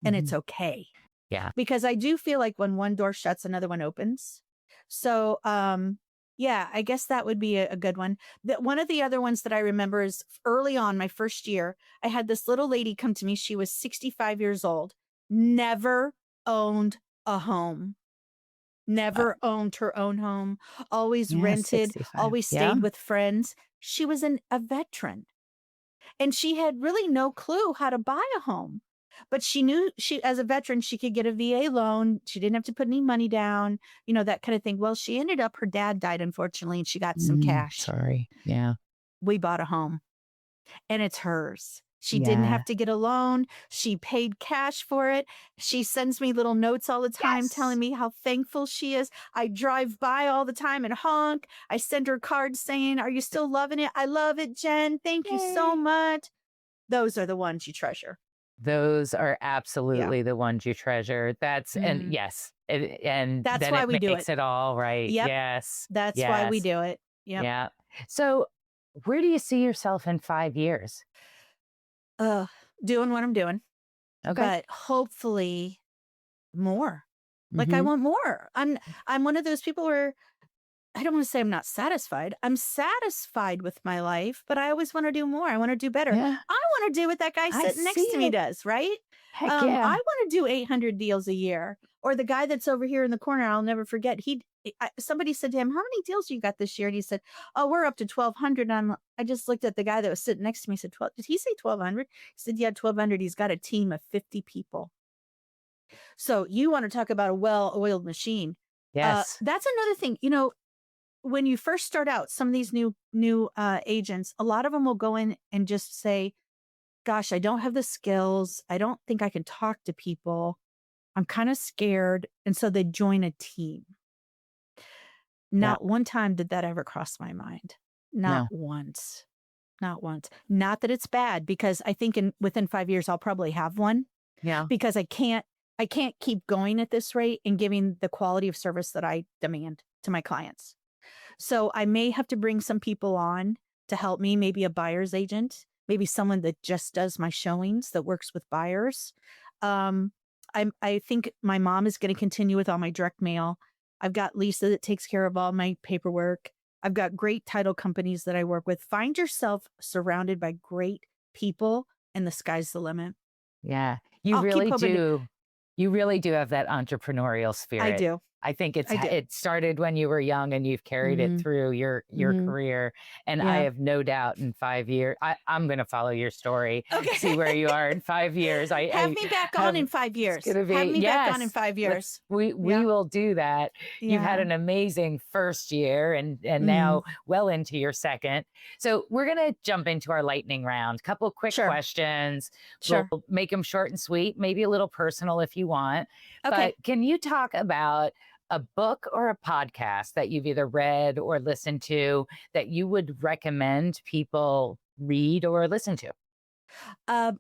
Speaker 3: And it's okay.
Speaker 1: Yeah.
Speaker 3: Because I do feel like when one door shuts, another one opens. So, I guess that would be a good one. One of the other ones that I remember is early on, my first year, I had this little lady come to me. She was 65 years old, never owned a home, never owned her own home, always rented,
Speaker 1: 65.
Speaker 3: always stayed with friends. She was a veteran, and she had really no clue how to buy a home. But she knew as a veteran, she could get a VA loan. She didn't have to put any money down, that kind of thing. Well, she ended up, her dad died, unfortunately, and she got some cash.
Speaker 1: Sorry. Yeah.
Speaker 3: We bought a home and it's hers. She didn't have to get a loan. She paid cash for it. She sends me little notes all the time telling me how thankful she is. I drive by all the time and honk. I send her cards saying, "Are you still loving it? I love it, Jen. Thank you so much." Those are the ones you treasure.
Speaker 1: Those are absolutely the ones you treasure. That's, and yes. And
Speaker 3: that's
Speaker 1: then
Speaker 3: why we do it.
Speaker 1: Makes it all right.
Speaker 3: Yep.
Speaker 1: Yes.
Speaker 3: That's why we do it. Yep.
Speaker 1: Yeah. So where do you see yourself in 5 years?
Speaker 3: Doing what I'm doing.
Speaker 1: Okay.
Speaker 3: But hopefully more. Like I want more. I'm one of those people where I don't want to say I'm not satisfied. I'm satisfied with my life, but I always want to do more. I want to do better.
Speaker 1: Yeah.
Speaker 3: I want to do what that guy sitting next to me does, right?
Speaker 1: Heck
Speaker 3: I want to do 800 deals a year. Or the guy that's over here in the corner, I'll never forget. Somebody said to him, "How many deals you got this year?" And he said, "Oh, we're up to 1,200. I just looked at the guy that was sitting next to me. Said, "12? Did he say 1,200?" He said, "Yeah, 1,200. He's got a team of 50 people." So you want to talk about a well-oiled machine.
Speaker 1: Yes.
Speaker 3: That's another thing. When you first start out, some of these new agents, a lot of them will go in and just say, "Gosh, I don't have the skills. I don't think I can talk to people. I'm kind of scared." And so they join a team. Not one time did that ever cross my mind. Not once. Not once. Not that it's bad, because I think within 5 years, I'll probably have one.
Speaker 1: Yeah.
Speaker 3: Because I can't keep going at this rate and giving the quality of service that I demand to my clients. So I may have to bring some people on to help me, maybe a buyer's agent, maybe someone that just does my showings, that works with buyers. I think my mom is going to continue with all my direct mail. I've got Lisa that takes care of all my paperwork. I've got great title companies that I work with. Find yourself surrounded by great people and the sky's the limit.
Speaker 1: Yeah, you
Speaker 3: I'll keep
Speaker 1: really
Speaker 3: hoping.
Speaker 1: do. You really do have that entrepreneurial
Speaker 3: I
Speaker 1: spirit.
Speaker 3: do.
Speaker 1: I think
Speaker 3: I do.
Speaker 1: it started when you were young and you've carried it
Speaker 3: Hmm.
Speaker 1: through your
Speaker 3: Hmm.
Speaker 1: career. And I
Speaker 3: Yeah.
Speaker 1: have no doubt in 5 years, I'm going to follow your story, see where
Speaker 3: Okay.
Speaker 1: you are in 5 years.
Speaker 3: Have me back on in 5
Speaker 1: It's
Speaker 3: years.
Speaker 1: going to
Speaker 3: Have
Speaker 1: be,
Speaker 3: me back on in
Speaker 1: yes,
Speaker 3: 5 years.
Speaker 1: we
Speaker 3: Yeah.
Speaker 1: will do that. You've had
Speaker 3: Yeah.
Speaker 1: an amazing first year and
Speaker 3: Mm.
Speaker 1: now well into your second. So we're going to jump into our lightning round. Couple quick
Speaker 3: Sure.
Speaker 1: questions.
Speaker 3: Sure.
Speaker 1: We'll make them short and sweet, maybe a little personal if you want.
Speaker 3: Okay.
Speaker 1: But can you talk about a book or a podcast that you've either read or listened to that you would recommend people read or listen to?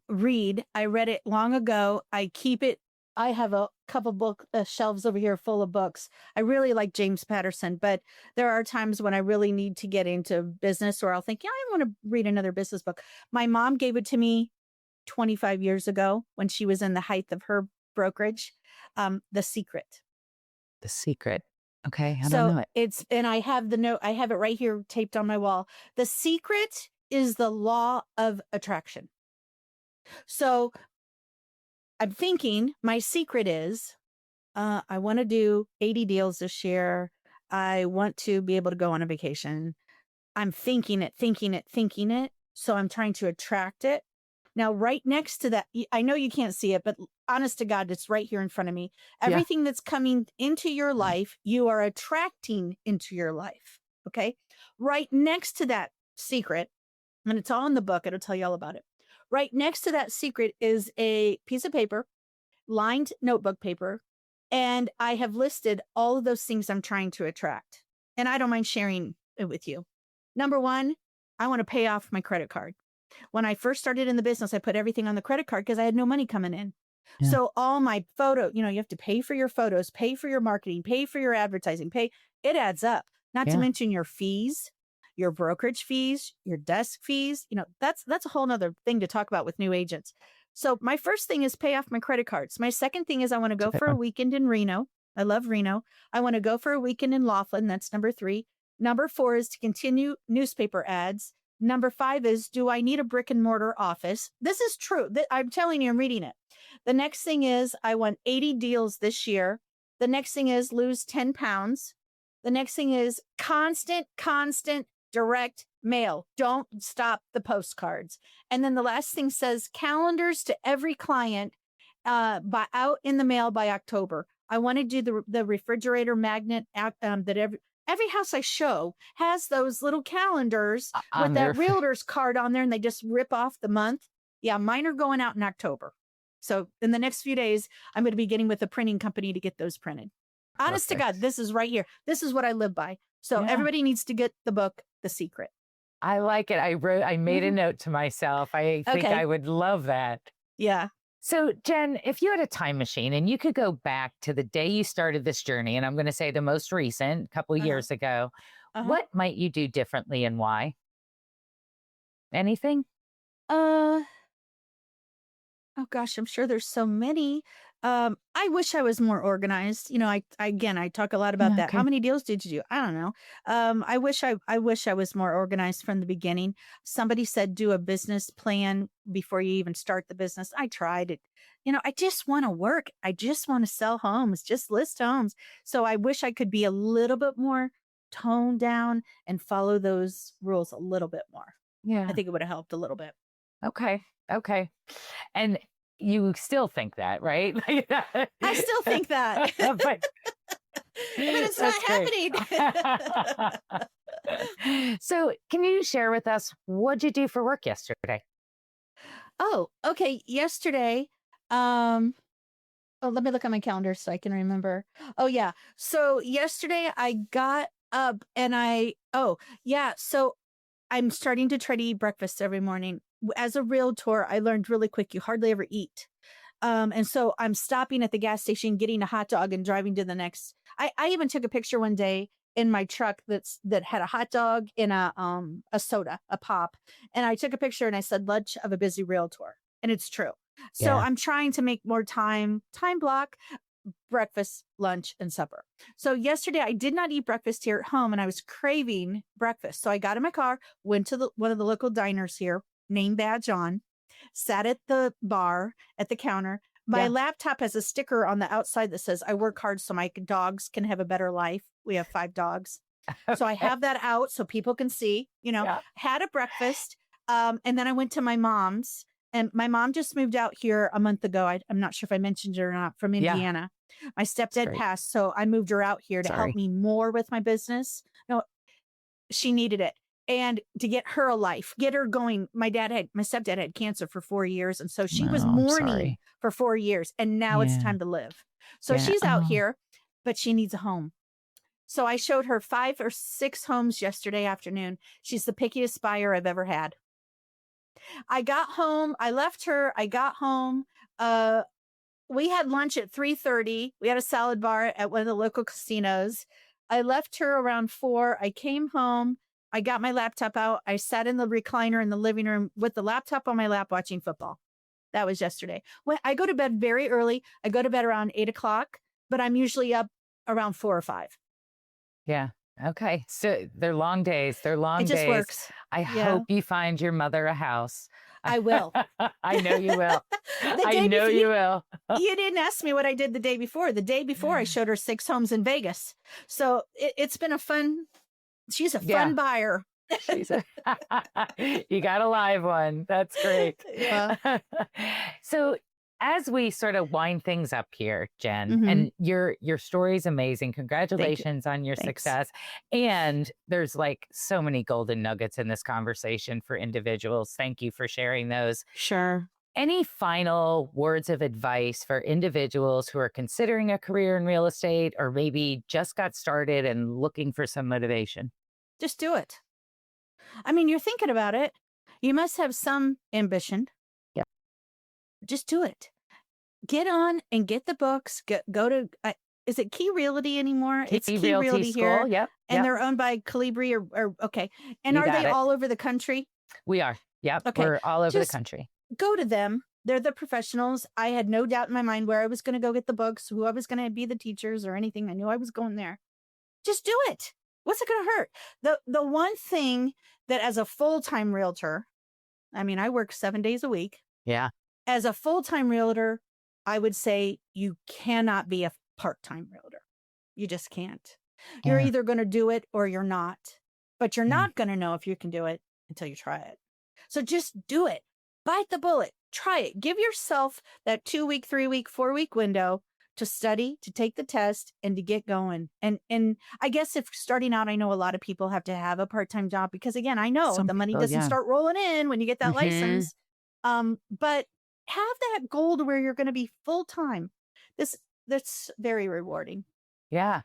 Speaker 3: Read. I read it long ago. I keep it. I have a couple book shelves over here full of books. I really like James Patterson, but there are times when I really need to get into business or I'll think, yeah, I want to read another business book. My mom gave it to me 25 years ago when she was in the height of her brokerage, The Secret.
Speaker 1: The Secret. Okay, I don't
Speaker 3: So
Speaker 1: know it.
Speaker 3: and I have the note, I have it right here taped on my wall. The secret is the law of attraction. So I'm thinking my secret is I want to do 80 deals this year. I want to be able to go on a vacation. I'm thinking it. So I'm trying to attract it. Now, right next to that, I know you can't see it, but honest to God, it's right here in front of me.
Speaker 1: Yeah.
Speaker 3: Everything that's coming into your life, you are attracting into your life. Okay. Right next to that secret, and it's all in the book, it'll tell you all about it. Right next to that secret is a piece of paper, lined notebook paper, and I have listed all of those things I'm trying to attract. And I don't mind sharing it with you. Number one, I want to pay off my credit card. When I first started in the business, I put everything on the credit card because I had no money coming in.
Speaker 1: Yeah.
Speaker 3: So all my you have to pay for your photos, pay for your marketing, pay for your advertising, it adds up. Not to
Speaker 1: Yeah.
Speaker 3: mention your fees, your brokerage fees, your desk fees. That's a whole nother thing to talk about with new agents. So my first thing is pay off my credit cards. My second thing is I want to go
Speaker 1: That's a
Speaker 3: for
Speaker 1: good
Speaker 3: a
Speaker 1: one.
Speaker 3: weekend in Reno. I love Reno. I want to go for a weekend in Laughlin. That's number 3. Number 4 is to continue newspaper ads. Number 5 is, do I need a brick and mortar office? This is true. I'm telling you, I'm reading it. The next thing is, I want 80 deals this year. The next thing is lose 10 pounds. The next thing is constant direct mail. Don't stop the postcards. And then the last thing says calendars to every client out in the mail by October. I want to do the refrigerator magnet that every house I show has those little calendars with that realtor's card on there, and they just rip off the month. Yeah, mine are going out in October. So in the next few days, I'm going to be getting with a printing company to get those printed. Honest to God, this is right here. This is what I live by. So everybody needs to get the book, The Secret.
Speaker 1: I like it. I made a note to myself. I think
Speaker 3: Okay.
Speaker 1: I would love that.
Speaker 3: Yeah.
Speaker 1: So, Jen, if you had a time machine and you could go back to the day you started this journey, and I'm going to say the most recent, couple of years ago, what might you do differently and why? Anything?
Speaker 3: Oh gosh, I'm sure there's so many. I wish I was more organized. I talk a lot about that. How
Speaker 1: Okay.
Speaker 3: many deals did you do? I don't know. I wish I was more organized from the beginning. Somebody said do a business plan before you even start the business. I tried it. I just want to work. I just want to sell homes, just list homes. So I wish I could be a little bit more toned down and follow those rules a little bit more. I
Speaker 1: Yeah.
Speaker 3: think it would have helped a little bit.
Speaker 1: Okay. Okay. And you still think that, right?
Speaker 3: I still think that.
Speaker 1: But
Speaker 3: it's not
Speaker 1: happening. So, can you share with us what'd you do for work yesterday?
Speaker 3: Oh, okay. Yesterday, let me look at my calendar so I can remember. Oh, yeah. So yesterday I got up and so I'm starting to try to eat breakfast every morning. As a realtor, I learned really quick, you hardly ever eat. And so I'm stopping at the gas station, getting a hot dog and driving to the next. I even took a picture one day in my truck that had a hot dog in a soda, a pop. And I took a picture and I said, lunch of a busy realtor. And it's true. So
Speaker 1: Yeah.
Speaker 3: I'm trying to make more time block. breakfast, lunch, and supper. So yesterday I did not eat breakfast here at home and I was craving breakfast. So I got in my car, went to one of the local diners here, name badge on, sat at the bar at the counter. My laptop has a sticker on the outside that says, I work hard so my dogs can have a better life. We have 5 dogs. So I have that out so people can see, had a breakfast. And then I went to my mom's, and my mom just moved out here a month ago. I'm not sure if I mentioned it or not, from Indiana. My stepdad passed. So I moved her out here to help me more with my business. No, she needed it. And to get her a life, get her going. My stepdad had cancer for 4 years. And so she was mourning for 4 years. And now it's time to live. So she's out here, but she needs a home. So I showed her 5 or 6 homes yesterday afternoon. She's the pickiest buyer I've ever had. I got home. I left her. I got home. We had lunch at 3:30. We had a salad bar at one of the local casinos. I left her around 4. I came home. I got my laptop out. I sat in the recliner in the living room with the laptop on my lap watching football. That was yesterday. When I go to bed very early. I go to bed around 8 o'clock, but I'm usually up around 4 or 5.
Speaker 1: Yeah. Okay. So they're long days. They're long days.
Speaker 3: It just works.
Speaker 1: I hope you find your mother a house.
Speaker 3: I will.
Speaker 1: I know you will. I know you will.
Speaker 3: You didn't ask me what I did the day before. The day before, I showed her 6 homes in Vegas. So it's been she's a fun buyer.
Speaker 1: You got a live one. That's great.
Speaker 3: Yeah.
Speaker 1: So as we sort of wind things up here, Jen, and your story is amazing. Congratulations on your success. And there's like so many golden nuggets in this conversation for individuals. Thank you for sharing those.
Speaker 3: Sure.
Speaker 1: Any final words of advice for individuals who are considering a career in real estate or maybe just got started and looking for some motivation?
Speaker 3: Just do it. I mean, you're thinking about it. You must have some ambition.
Speaker 1: Yeah.
Speaker 3: Just do it. Get on and get the books. Go to, is it Key Realty anymore? It's Key Realty here.
Speaker 1: Yep.
Speaker 3: And they're owned by Calibri or okay. And are they all over the country?
Speaker 1: We are. Yep. Okay. We're all over the country.
Speaker 3: Go to them. They're the professionals. I had no doubt in my mind where I was going to go get the books, who I was going to be the teachers or anything. I knew I was going there. Just do it. What's it going to hurt? The one thing that as a full-time realtor, I mean, I work 7 days a week.
Speaker 1: Yeah.
Speaker 3: As a full-time realtor, I would say you cannot be a part-time realtor. You just can't. You're either going to do it or you're not. But you're not going to know if you can do it until you try it. So just do it. Bite the bullet. Try it. Give yourself that 2-week, 3-week, 4-week window to study, to take the test, and to get going. And I guess if starting out, I know a lot of people have to have a part-time job because, again, I know the money doesn't start rolling in when you get that license. But have that goal to where you're going to be full-time. That's very rewarding.
Speaker 1: Yeah.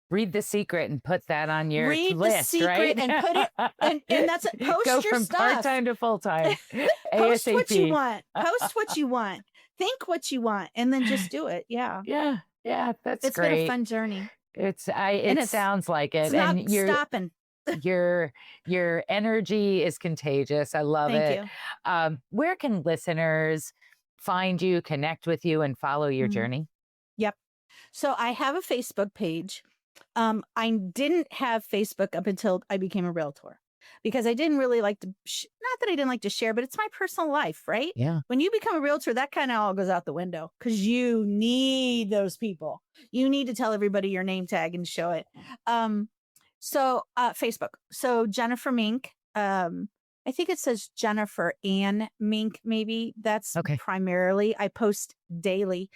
Speaker 1: Read The Secret and put that on your list,
Speaker 3: Read The Secret,
Speaker 1: right?
Speaker 3: and put it, and that's it. Post
Speaker 1: Go
Speaker 3: your
Speaker 1: from
Speaker 3: stuff.
Speaker 1: part-time to full-time.
Speaker 3: Post
Speaker 1: ASAP.
Speaker 3: what you want. Post what you want. Think what you want, and then just do it. Yeah.
Speaker 1: Yeah. Yeah. That's
Speaker 3: It's
Speaker 1: great.
Speaker 3: been a fun journey.
Speaker 1: It sounds like it.
Speaker 3: It's not
Speaker 1: And you're
Speaker 3: stopping.
Speaker 1: your energy is contagious. I love it.
Speaker 3: Thank you.
Speaker 1: Where can listeners find you, connect with you, and follow your journey?
Speaker 3: Yep. So I have a Facebook page. I didn't have Facebook up until I became a realtor because I didn't really like to, not that I didn't like to share, but it's my personal life, right?
Speaker 1: Yeah.
Speaker 3: When you become a realtor, that kind of all goes out the window because you need those people. You need to tell everybody your name tag and show it. So Facebook. So Jennifer Mink, I think it says Jennifer Ann Mink, maybe. That's primarily, I post daily.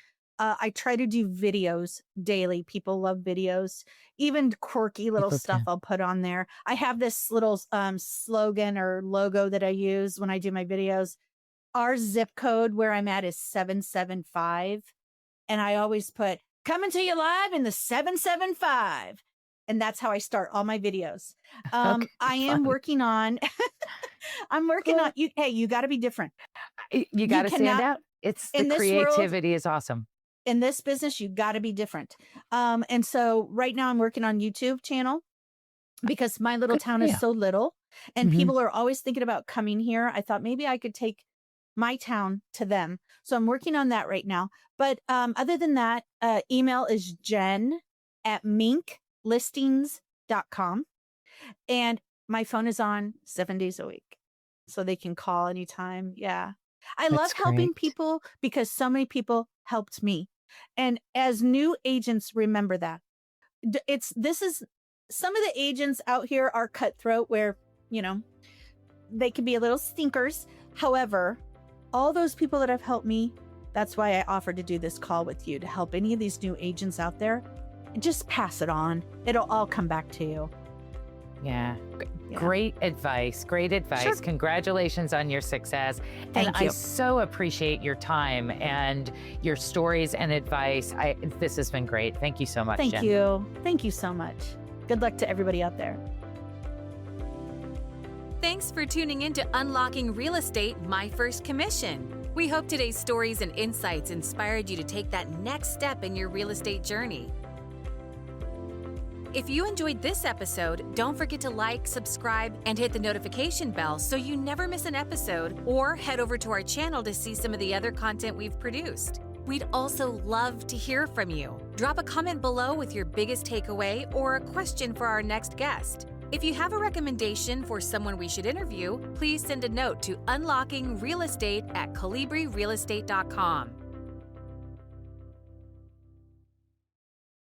Speaker 3: I try to do videos daily. People love videos, even quirky little stuff I'll put on there. I have this little slogan or logo that I use when I do my videos. Our zip code where I'm at is 775. And I always put coming to you live in the 775. And that's how I start all my videos. I am working on, I'm working on, you got to be different.
Speaker 1: You got to stand out. It's the creativity is awesome.
Speaker 3: In this business, you got to be different. And so right now I'm working on YouTube channel because my little town is so little and people are always thinking about coming here. I thought maybe I could take my town to them. So I'm working on that right now. But other than that, email is jen@minklistings.com. And my phone is on 7 days a week. So they can call anytime. Yeah. I love
Speaker 1: That's
Speaker 3: helping
Speaker 1: great.
Speaker 3: people because so many people helped me. And as new agents, remember that. This is some of the agents out here are cutthroat where, they can be a little stinkers. However, all those people that have helped me, that's why I offered to do this call with you to help any of these new agents out there. Just pass it on. It'll all come back to you.
Speaker 1: Yeah.
Speaker 3: Yeah.
Speaker 1: Great advice. Great advice.
Speaker 3: Sure.
Speaker 1: Congratulations on your success.
Speaker 3: Thank
Speaker 1: and
Speaker 3: you.
Speaker 1: I so appreciate your time and your stories and advice. This has been great. Thank you so much,
Speaker 3: Thank
Speaker 1: Jen.
Speaker 3: you. Thank you so much. Good luck to everybody out there.
Speaker 2: Thanks for tuning in to Unlocking Real Estate, My First Commission. We hope today's stories and insights inspired you to take that next step in your real estate journey. If you enjoyed this episode, don't forget to like, subscribe, and hit the notification bell so you never miss an episode, or head over to our channel to see some of the other content we've produced. We'd also love to hear from you. Drop a comment below with your biggest takeaway or a question for our next guest. If you have a recommendation for someone we should interview, please send a note to unlockingrealestate@colibrirealestate.com.